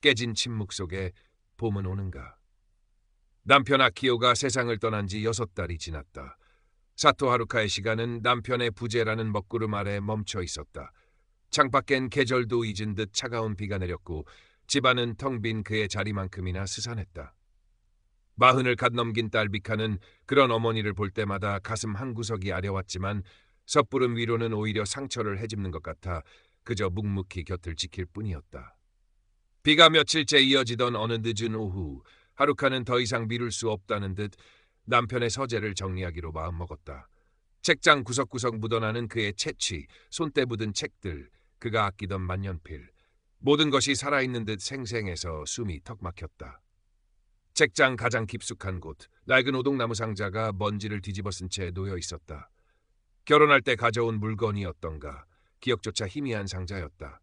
깨진 침묵 속에 봄은 오는가. 남편 아키오가 세상을 떠난 지 6달이 지났다. 사토 하루카의 시간은 남편의 부재라는 먹구름 아래 멈춰 있었다. 창밖엔 계절도 잊은 듯 차가운 비가 내렸고 집안은 텅 빈 그의 자리만큼이나 스산했다. 40을 갓 넘긴 딸 미카는 그런 어머니를 볼 때마다 가슴 한구석이 아려왔지만 섣부름 위로는 오히려 상처를 헤집는 것 같아 그저 묵묵히 곁을 지킬 뿐이었다. 비가 며칠째 이어지던 어느 늦은 오후, 하루카는 더 이상 미룰 수 없다는 듯 남편의 서재를 정리하기로 마음먹었다. 책장 구석구석 묻어나는 그의 채취, 손때 묻은 책들, 그가 아끼던 만년필, 모든 것이 살아있는 듯 생생해서 숨이 턱 막혔다. 책장 가장 깊숙한 곳, 낡은 오동나무 상자가 먼지를 뒤집어 쓴 채 놓여 있었다. 결혼할 때 가져온 물건이었던가, 기억조차 희미한 상자였다.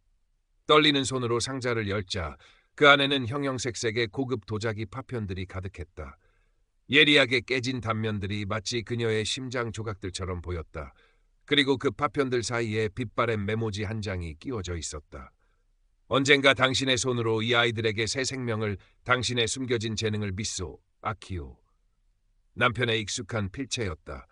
떨리는 손으로 상자를 열자 그 안에는 형형색색의 고급 도자기 파편들이 가득했다. 예리하게 깨진 단면들이 마치 그녀의 심장 조각들처럼 보였다. 그리고 그 파편들 사이에 빛바랜 메모지 한 장이 끼워져 있었다. 언젠가 당신의 손으로 이 아이들에게 새 생명을, 당신의 숨겨진 재능을 믿소, 아키오. 남편의 익숙한 필체였다.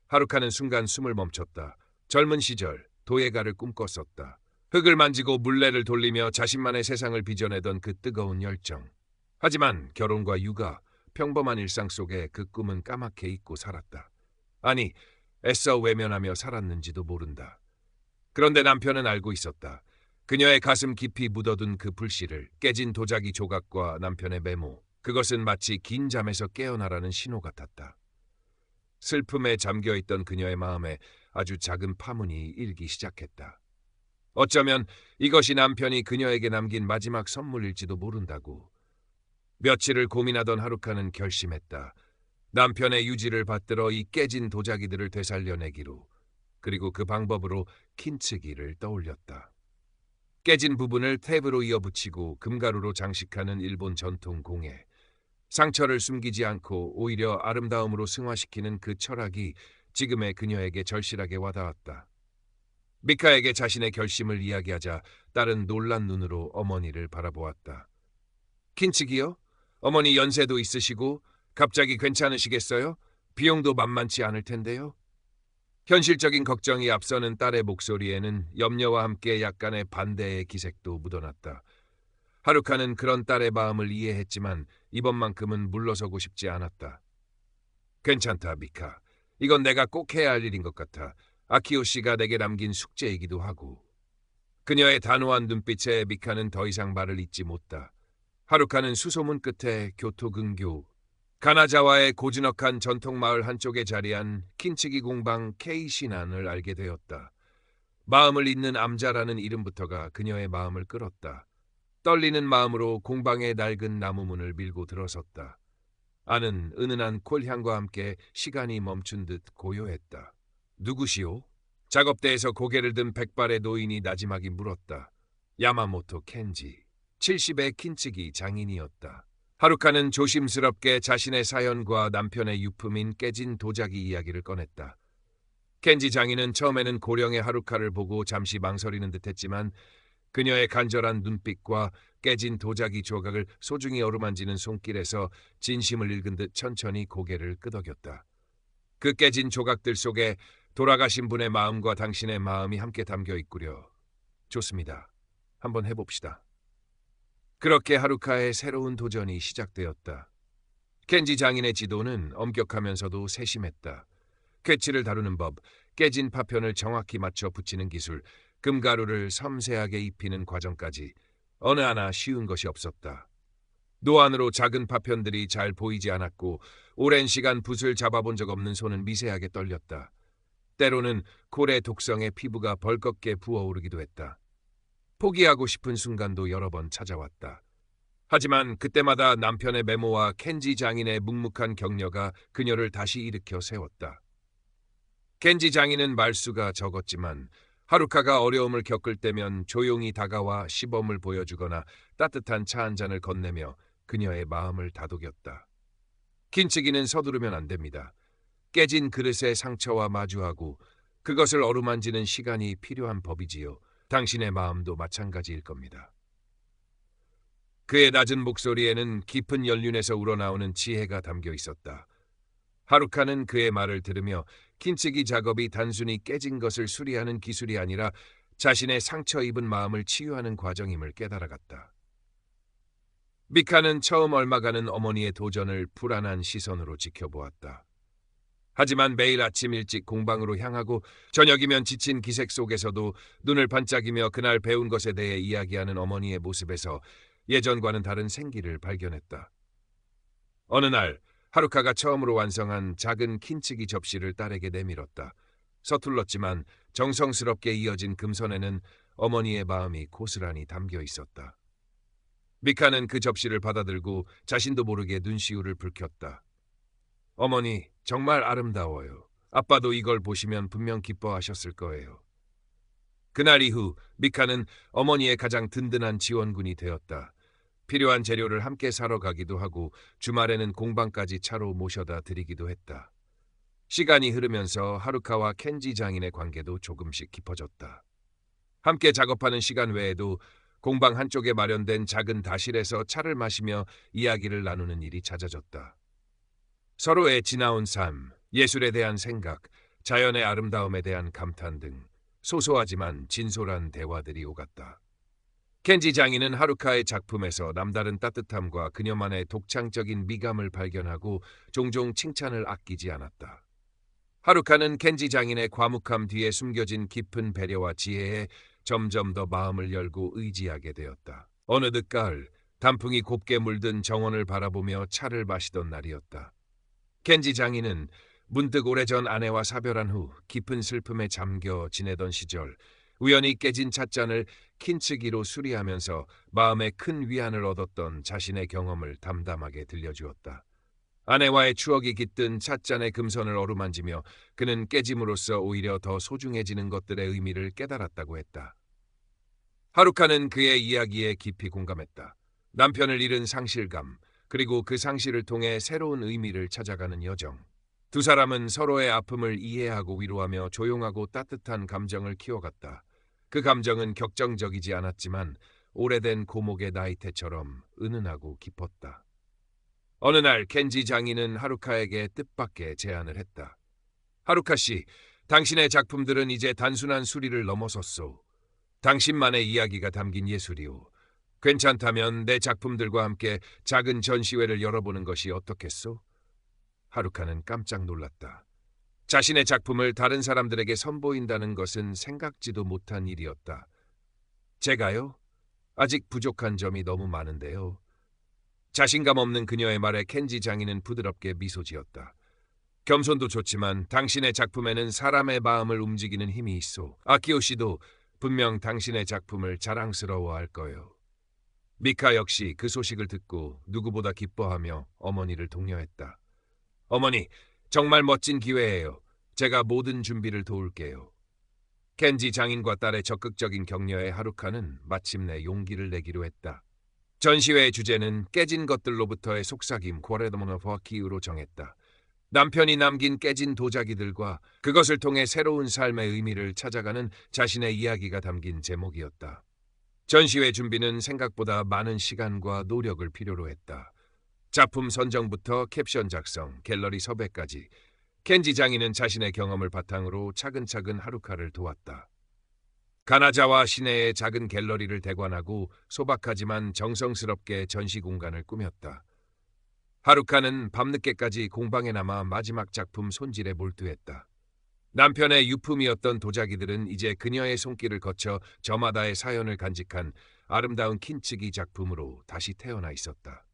하루카는 순간 숨을 멈췄다. 젊은 시절 도예가를 꿈꿨었다. 흙을 만지고 물레를 돌리며 자신만의 세상을 빚어내던 그 뜨거운 열정. 하지만 결혼과 육아, 평범한 일상 속에 그 꿈은 까맣게 잊고 살았다. 아니, 애써 외면하며 살았는지도 모른다. 그런데 남편은 알고 있었다. 그녀의 가슴 깊이 묻어둔 그 불씨를, 깨진 도자기 조각과 남편의 메모, 그것은 마치 긴 잠에서 깨어나라는 신호 같았다. 슬픔에 잠겨있던 그녀의 마음에 아주 작은 파문이 일기 시작했다. 어쩌면 이것이 남편이 그녀에게 남긴 마지막 선물일지도 모른다고. 며칠을 고민하던 하루카는 결심했다. 남편의 유지를 받들어 이 깨진 도자기들을 되살려내기로. 그리고 그 방법으로 킨츠기를 떠올렸다. 깨진 부분을 탭으로 이어붙이고 금가루로 장식하는 일본 전통 공예. 상처를 숨기지 않고 오히려 아름다움으로 승화시키는 그 철학이 지금의 그녀에게 절실하게 와닿았다. 미카에게 자신의 결심을 이야기하자 딸은 놀란 눈으로 어머니를 바라보았다. 킨츠기요? 어머니 연세도 있으시고 갑자기 괜찮으시겠어요? 비용도 만만치 않을 텐데요. 현실적인 걱정이 앞서는 딸의 목소리에는 염려와 함께 약간의 반대의 기색도 묻어났다. 하루카는 그런 딸의 마음을 이해했지만 이번만큼은 물러서고 싶지 않았다. 괜찮다, 미카. 이건 내가 꼭 해야 할 일인 것 같아. 아키오 씨가 내게 남긴 숙제이기도 하고. 그녀의 단호한 눈빛에 미카는 더 이상 말을 잇지 못다. 하루카는 수소문 끝에 교토근교, 가나자와의 고즈넉한 전통마을 한쪽에 자리한 킨츠기 공방 케이시난을 알게 되었다. 마음을 잇는 암자라는 이름부터가 그녀의 마음을 끌었다. 떨리는 마음으로 공방의 낡은 나무문을 밀고 들어섰다. 안은 은은한 콜향과 함께 시간이 멈춘 듯 고요했다. 누구시오? 작업대에서 고개를 든 백발의 노인이 나지막이 물었다. 야마모토 켄지, 70의 킨츠기 장인이었다. 하루카는 조심스럽게 자신의 사연과 남편의 유품인 깨진 도자기 이야기를 꺼냈다. 켄지 장인은 처음에는 고령의 하루카를 보고 잠시 망설이는 듯했지만 그녀의 간절한 눈빛과 깨진 도자기 조각을 소중히 어루만지는 손길에서 진심을 읽은 듯 천천히 고개를 끄덕였다. 그 깨진 조각들 속에 돌아가신 분의 마음과 당신의 마음이 함께 담겨 있구려. 좋습니다. 한번 해봅시다. 그렇게 하루카의 새로운 도전이 시작되었다. 켄지 장인의 지도는 엄격하면서도 세심했다. 쾌치를 다루는 법, 깨진 파편을 정확히 맞춰 붙이는 기술, 금가루를 섬세하게 입히는 과정까지 어느 하나 쉬운 것이 없었다. 노안으로 작은 파편들이 잘 보이지 않았고 오랜 시간 붓을 잡아본 적 없는 손은 미세하게 떨렸다. 때로는 콜의 독성에 피부가 벌겋게 부어오르기도 했다. 포기하고 싶은 순간도 여러 번 찾아왔다. 하지만 그때마다 남편의 메모와 켄지 장인의 묵묵한 격려가 그녀를 다시 일으켜 세웠다. 켄지 장인은 말수가 적었지만 하루카가 어려움을 겪을 때면 조용히 다가와 시범을 보여주거나 따뜻한 차 한 잔을 건네며 그녀의 마음을 다독였다. 킨츠기는 서두르면 안 됩니다. 깨진 그릇의 상처와 마주하고 그것을 어루만지는 시간이 필요한 법이지요. 당신의 마음도 마찬가지일 겁니다. 그의 낮은 목소리에는 깊은 연륜에서 우러나오는 지혜가 담겨 있었다. 하루카는 그의 말을 들으며 킨치기 작업이 단순히 깨진 것을 수리하는 기술이 아니라 자신의 상처 입은 마음을 치유하는 과정임을 깨달아갔다. 미카는 처음 얽아가는 어머니의 도전을 불안한 시선으로 지켜보았다. 하지만 매일 아침 일찍 공방으로 향하고 저녁이면 지친 기색 속에서도 눈을 반짝이며 그날 배운 것에 대해 이야기하는 어머니의 모습에서 예전과는 다른 생기를 발견했다. 어느 날 하루카가 처음으로 완성한 작은 킨치기 접시를 딸에게 내밀었다. 서툴렀지만 정성스럽게 이어진 금선에는 어머니의 마음이 고스란히 담겨 있었다. 미카는 그 접시를 받아들고 자신도 모르게 눈시울을 붉혔다. 어머니, 정말 아름다워요. 아빠도 이걸 보시면 분명 기뻐하셨을 거예요. 그날 이후 미카는 어머니의 가장 든든한 지원군이 되었다. 필요한 재료를 함께 사러 가기도 하고 주말에는 공방까지 차로 모셔다 드리기도 했다. 시간이 흐르면서 하루카와 켄지 장인의 관계도 조금씩 깊어졌다. 함께 작업하는 시간 외에도 공방 한쪽에 마련된 작은 다실에서 차를 마시며 이야기를 나누는 일이 잦아졌다. 서로의 지나온 삶, 예술에 대한 생각, 자연의 아름다움에 대한 감탄 등 소소하지만 진솔한 대화들이 오갔다. 켄지 장인은 하루카의 작품에서 남다른 따뜻함과 그녀만의 독창적인 미감을 발견하고 종종 칭찬을 아끼지 않았다. 하루카는 켄지 장인의 과묵함 뒤에 숨겨진 깊은 배려와 지혜에 점점 더 마음을 열고 의지하게 되었다. 어느 늦가을 단풍이 곱게 물든 정원을 바라보며 차를 마시던 날이었다. 켄지 장인은 문득 오래전 아내와 사별한 후 깊은 슬픔에 잠겨 지내던 시절 우연히 깨진 찻잔을 킨치기로 수리하면서 마음에 큰 위안을 얻었던 자신의 경험을 담담하게 들려주었다. 아내와의 추억이 깃든 찻잔의 금선을 어루만지며 그는 깨짐으로써 오히려 더 소중해지는 것들의 의미를 깨달았다고 했다. 하루카는 그의 이야기에 깊이 공감했다. 남편을 잃은 상실감, 그리고 그 상실을 통해 새로운 의미를 찾아가는 여정. 두 사람은 서로의 아픔을 이해하고 위로하며 조용하고 따뜻한 감정을 키워갔다. 그 감정은 격정적이지 않았지만 오래된 고목의 나이테처럼 은은하고 깊었다. 어느 날 켄지 장인은 하루카에게 뜻밖의 제안을 했다. 하루카 씨, 당신의 작품들은 이제 단순한 수리를 넘어섰소. 당신만의 이야기가 담긴 예술이오. 괜찮다면 내 작품들과 함께 작은 전시회를 열어보는 것이 어떻겠소? 하루카는 깜짝 놀랐다. 자신의 작품을 다른 사람들에게 선보인다는 것은 생각지도 못한 일이었다. 제가요? 아직 부족한 점이 너무 많은데요. 자신감 없는 그녀의 말에 켄지 장인은 부드럽게 미소 지었다. 겸손도 좋지만 당신의 작품에는 사람의 마음을 움직이는 힘이 있어. 아키오 씨도 분명 당신의 작품을 자랑스러워할 거예요. 미카 역시 그 소식을 듣고 누구보다 기뻐하며 어머니를 독려했다. 어머니, 정말 멋진 기회예요. 제가 모든 준비를 도울게요. 켄지 장인과 딸의 적극적인 격려에 하루카는 마침내 용기를 내기로 했다. 전시회의 주제는 깨진 것들로부터의 속삭임 고레도모노퍼키우로 정했다. 남편이 남긴 깨진 도자기들과 그것을 통해 새로운 삶의 의미를 찾아가는 자신의 이야기가 담긴 제목이었다. 전시회 준비는 생각보다 많은 시간과 노력을 필요로 했다. 작품 선정부터 캡션 작성, 갤러리 섭외까지 켄지 장인은 자신의 경험을 바탕으로 차근차근 하루카를 도왔다. 가나자와 시내의 작은 갤러리를 대관하고 소박하지만 정성스럽게 전시 공간을 꾸몄다. 하루카는 밤늦게까지 공방에 남아 마지막 작품 손질에 몰두했다. 남편의 유품이었던 도자기들은 이제 그녀의 손길을 거쳐 저마다의 사연을 간직한 아름다운 킨치기 작품으로 다시 태어나 있었다.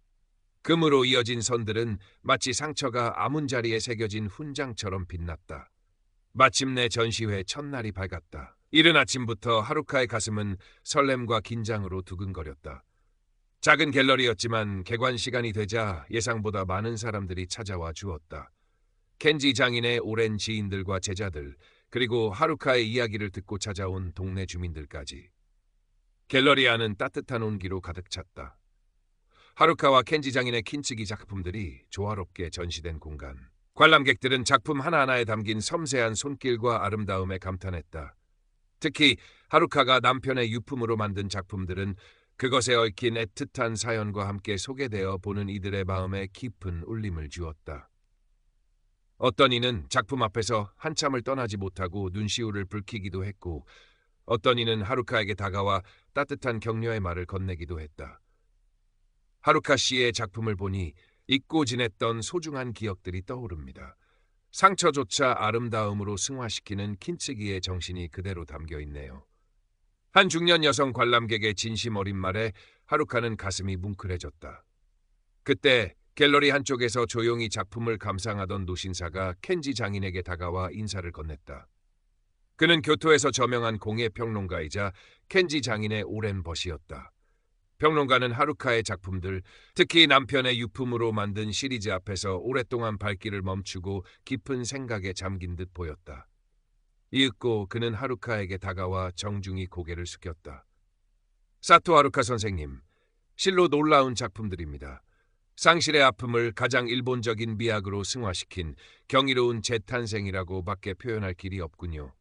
금으로 이어진 선들은 마치 상처가 아문자리에 새겨진 훈장처럼 빛났다. 마침내 전시회 첫날이 밝았다. 이른 아침부터 하루카의 가슴은 설렘과 긴장으로 두근거렸다. 작은 갤러리였지만 개관 시간이 되자 예상보다 많은 사람들이 찾아와 주었다. 켄지 장인의 오랜 지인들과 제자들, 그리고 하루카의 이야기를 듣고 찾아온 동네 주민들까지. 갤러리 안은 따뜻한 온기로 가득 찼다. 하루카와 켄지 장인의 킨치기 작품들이 조화롭게 전시된 공간. 관람객들은 작품 하나하나에 담긴 섬세한 손길과 아름다움에 감탄했다. 특히 하루카가 남편의 유품으로 만든 작품들은 그것에 얽힌 애틋한 사연과 함께 소개되어 보는 이들의 마음에 깊은 울림을 주었다. 어떤 이는 작품 앞에서 한참을 떠나지 못하고 눈시울을 붉히기도 했고, 어떤 이는 하루카에게 다가와 따뜻한 격려의 말을 건네기도 했다. 하루카 씨의 작품을 보니 잊고 지냈던 소중한 기억들이 떠오릅니다. 상처조차 아름다움으로 승화시키는 킨츠기의 정신이 그대로 담겨 있네요. 한 중년 여성 관람객의 진심 어린 말에 하루카는 가슴이 뭉클해졌다. 그때 갤러리 한쪽에서 조용히 작품을 감상하던 노신사가 켄지 장인에게 다가와 인사를 건넸다. 그는 교토에서 저명한 공예 평론가이자 켄지 장인의 오랜 벗이었다. 평론가는 하루카의 작품들, 특히 남편의 유품으로 만든 시리즈 앞에서 오랫동안 발길을 멈추고 깊은 생각에 잠긴 듯 보였다. 이윽고 그는 하루카에게 다가와 정중히 고개를 숙였다. 사토 하루카 선생님, 실로 놀라운 작품들입니다. 상실의 아픔을 가장 일본적인 미학으로 승화시킨 경이로운 재탄생이라고 밖에 표현할 길이 없군요.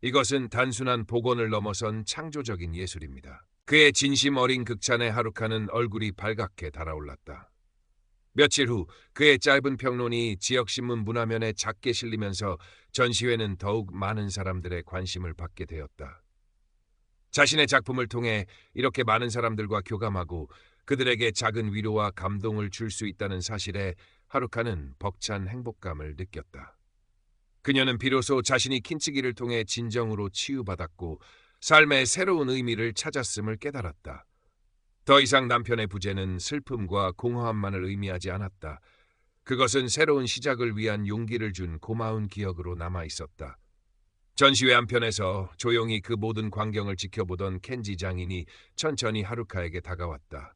이것은 단순한 복원을 넘어선 창조적인 예술입니다. 그의 진심 어린 극찬에 하루카는 얼굴이 발갛게 달아올랐다. 며칠 후 그의 짧은 평론이 지역신문 문화면에 작게 실리면서 전시회는 더욱 많은 사람들의 관심을 받게 되었다. 자신의 작품을 통해 이렇게 많은 사람들과 교감하고 그들에게 작은 위로와 감동을 줄 수 있다는 사실에 하루카는 벅찬 행복감을 느꼈다. 그녀는 비로소 자신이 킨츠기를 통해 진정으로 치유받았고 삶의 새로운 의미를 찾았음을 깨달았다. 더 이상 남편의 부재는 슬픔과 공허함만을 의미하지 않았다. 그것은 새로운 시작을 위한 용기를 준 고마운 기억으로 남아 있었다. 전시회 한편에서 조용히 그 모든 광경을 지켜보던 켄지 장인이 천천히 하루카에게 다가왔다.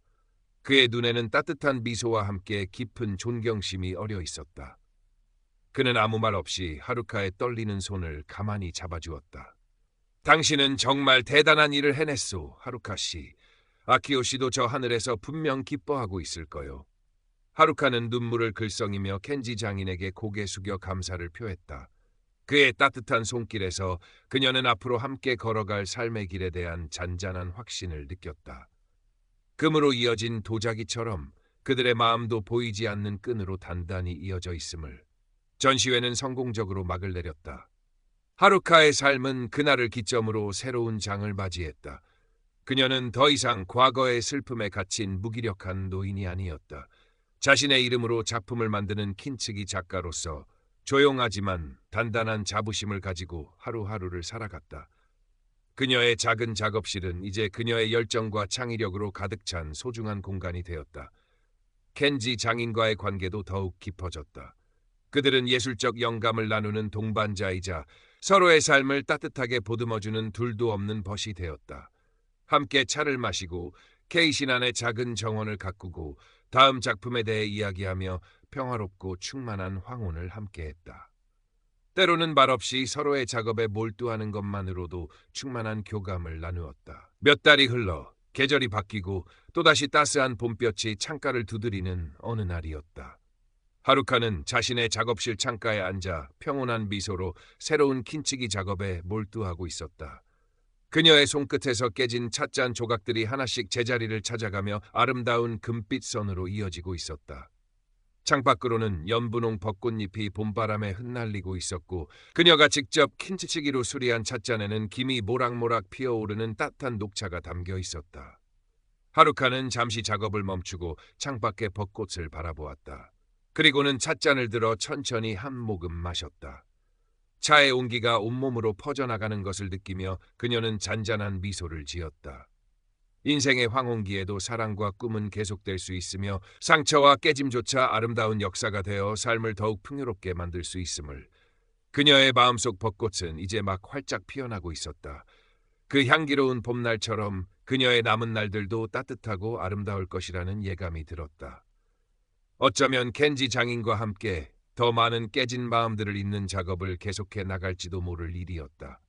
그의 눈에는 따뜻한 미소와 함께 깊은 존경심이 어려 있었다. 그는 아무 말 없이 하루카의 떨리는 손을 가만히 잡아주었다. 당신은 정말 대단한 일을 해냈소, 하루카 씨. 아키오 씨도 저 하늘에서 분명 기뻐하고 있을 거요. 하루카는 눈물을 글썽이며 켄지 장인에게 고개 숙여 감사를 표했다. 그의 따뜻한 손길에서 그녀는 앞으로 함께 걸어갈 삶의 길에 대한 잔잔한 확신을 느꼈다. 금으로 이어진 도자기처럼 그들의 마음도 보이지 않는 끈으로 단단히 이어져 있음을. 전시회는 성공적으로 막을 내렸다. 하루카의 삶은 그날을 기점으로 새로운 장을 맞이했다. 그녀는 더 이상 과거의 슬픔에 갇힌 무기력한 노인이 아니었다. 자신의 이름으로 작품을 만드는 킨츠기 작가로서 조용하지만 단단한 자부심을 가지고 하루하루를 살아갔다. 그녀의 작은 작업실은 이제 그녀의 열정과 창의력으로 가득 찬 소중한 공간이 되었다. 켄지 장인과의 관계도 더욱 깊어졌다. 그들은 예술적 영감을 나누는 동반자이자 서로의 삶을 따뜻하게 보듬어주는 둘도 없는 벗이 되었다. 함께 차를 마시고 케이신안의 작은 정원을 가꾸고 다음 작품에 대해 이야기하며 평화롭고 충만한 황혼을 함께했다. 때로는 말없이 서로의 작업에 몰두하는 것만으로도 충만한 교감을 나누었다. 몇 달이 흘러 계절이 바뀌고 또다시 따스한 봄볕이 창가를 두드리는 어느 날이었다. 하루카는 자신의 작업실 창가에 앉아 평온한 미소로 새로운 킨츠기 작업에 몰두하고 있었다. 그녀의 손끝에서 깨진 찻잔 조각들이 하나씩 제자리를 찾아가며 아름다운 금빛 선으로 이어지고 있었다. 창밖으로는 연분홍 벚꽃잎이 봄바람에 흩날리고 있었고 그녀가 직접 킨츠치기로 수리한 찻잔에는 김이 모락모락 피어오르는 따뜻한 녹차가 담겨 있었다. 하루카는 잠시 작업을 멈추고 창밖의 벚꽃을 바라보았다. 그리고는 찻잔을 들어 천천히 한 모금 마셨다. 차의 온기가 온몸으로 퍼져나가는 것을 느끼며 그녀는 잔잔한 미소를 지었다. 인생의 황혼기에도 사랑과 꿈은 계속될 수 있으며 상처와 깨짐조차 아름다운 역사가 되어 삶을 더욱 풍요롭게 만들 수 있음을. 그녀의 마음속 벚꽃은 이제 막 활짝 피어나고 있었다. 그 향기로운 봄날처럼 그녀의 남은 날들도 따뜻하고 아름다울 것이라는 예감이 들었다. 어쩌면 켄지 장인과 함께 더 많은 깨진 마음들을 잇는 작업을 계속해 나갈지도 모를 일이었다.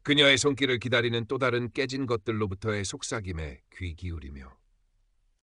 그녀의 손길을 기다리는 또 다른 깨진 것들로부터의 속삭임에 귀 기울이며